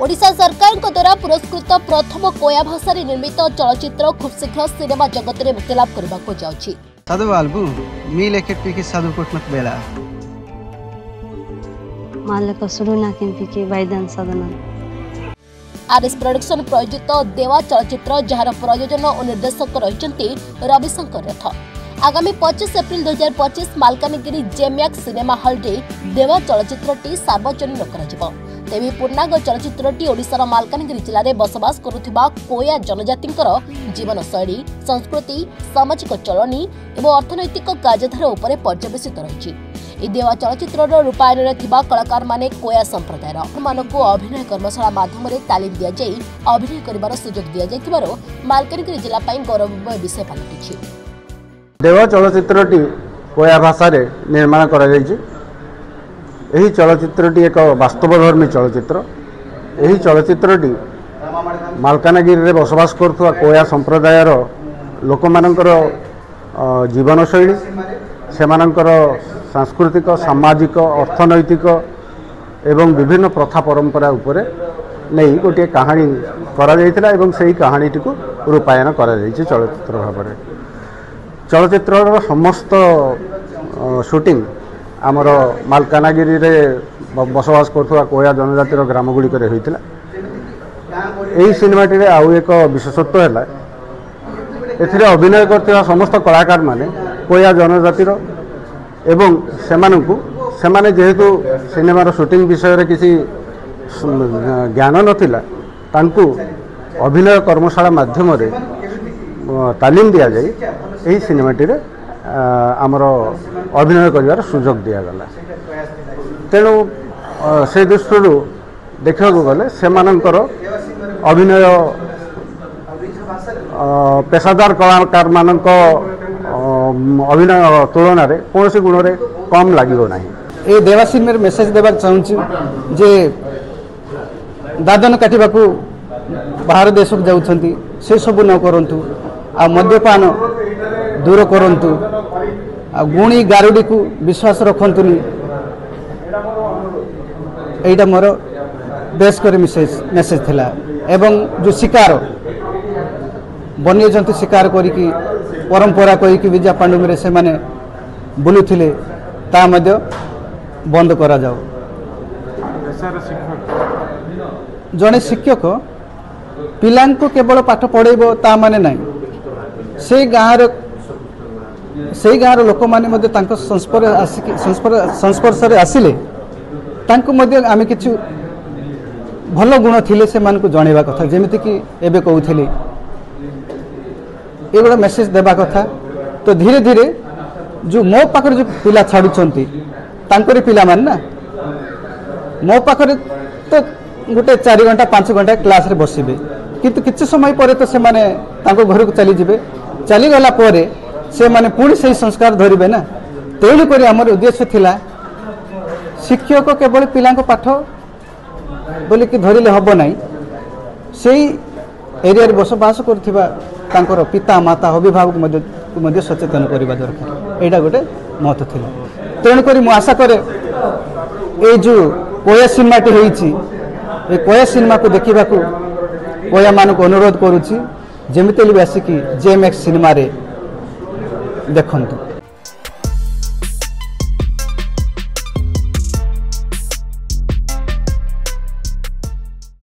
ओडिशा सरकार द्वारा पुरस्कृत प्रथम कोया भाषा निर्मित चलचित्र खूब शीघ्र सिनेमा जगत में मुक्तिलाभ करने को जाउछि। साधु बालबू मी लेखेट पिके साधु कोटमत बेला मालक सुरुना केंपिके वैदान सदन आरएस प्रोडक्शन प्रायोजित देवा चलचित्र जार प्रयोजन और निर्देशक रही रविशंकर रथ आगामी 25 एप्रिल 2025 मालकानगिरी जेमैक्स सिनेमा हॉल रे देवा चलचित्रटी सार्वजनिक कर तेबे पूर्णांग चलचित्रटी ओडिशार मालकानगिरी जिले में बसवास करुथिबा कोया जनजातिंकर जीवनशैली संस्कृति सामाजिक चलनी और अर्थनैतिक कार्यधारा उपरे पर्यवेसित रही। देवा चलचित्र रूपायन में कलाकार माने कोया संप्रदायर मानक अभिनय कर्मशाला माध्यम तालीम दि जाई अभिनय कर सुजोग दि जाइथिबारो मालकानगिरी जिला गौरवमय विषय पलटि। देवा चलचित्रटी कोया भाषा रे निर्माण करा जायछि। एही चलचित्रटी एक वास्तवधर्मी चलचित्र। एही चलचित्रटी मालकानगिरी रे बसवास करथुवा कोया संप्रदायर लोकमानकर जीवनशैली सेमानकर सांस्कृतिक सामाजिक अर्थनैतिक एवं विभिन्न प्रथा परंपरा उपरे नहीं गोटे कहानी करा जायतिला एवं सेही कहानीटी को रूपायन करा जायछि चलचित्र भाबरे। चलचित्र समस्त शूटिंग आमर मालकानगिरी रे बसवास करथुवा कोया जनजातिर ग्रामगुड़िक होइतिला। एही सिनेमाटी रे आउ एक विशेषत्व है एथिरे अभिनय करथिबा समस्त कलाकार माने कोया जनजातिर एवं सेमाने जेहेतु सिनेमार शूटिंग विषय रे किसी ज्ञान नथिला तांकु अभिनय कर्मशाला माध्यम रे तालीम दिया जाए यही सिनेमाटी रे आमर अभिनय कर सुजोग दिगला। तेणु से दृष्टि देखा गले सेमानंकर अभिनय पेशादार कलाकार मानक अभिनय तुलन में कौन गुण रे कम लगे ना। ये देवा सिनेमा मेसेज देवा चाहूँगी जे दादन काटा बाहर देश को जाऊँगी से सब न करंतु आ मद्यपान दूर करंतु आ गुणी गारुडी को विश्वास रखंतुनी। एटा मोर देश कर मेसेज थिला। एवं जो शिकार वन्य जंतु शिकार करिकी परंपरा कहीकि विजय पांडुंगरे से माने बुलुथिले ता मध्य बंद करा जाओ। जने शिक्षक पिलां को केवल पाठ पढ़ेबो ता माने नहीं से गाँव लोक मैंने संस्पर्श आसिले आम कि भल गुण थिले से मानक जनवा कथा जमीती कि एबे कहूली ये मेसेज देवा कथा। तो धीरे धीरे जो मो पाखर जो पिला छाड़ुंट पिला मान ना मो पाखर तो गोटे 4 घंटा 5 घंटा क्लास रे बसबे किंतु किछि समय पर तो से माने तांको घर को चली जिबे चली गला परे से माने पुणी से संस्कार धरिबे ना। तेणु करी हमर उद्देश्य थिला शिक्षक केवल पिला पाठ बोली कि धरिले हबो नाही सेही एरिया रे बसवास करथिबा तांकर पिता माता अभिभावक मध्य सचेतन करबा दरकार। एटा गोटे महत्व थिला। तेणु करी मु आशा करे ए जो कोया सिनेमाटी होईची ए कोया सिनेमा को देखिबा को कोया मान को अनुरोध करूची जेमिते भी आसिकी जेमैक्स सिनेमा रे देखंतु।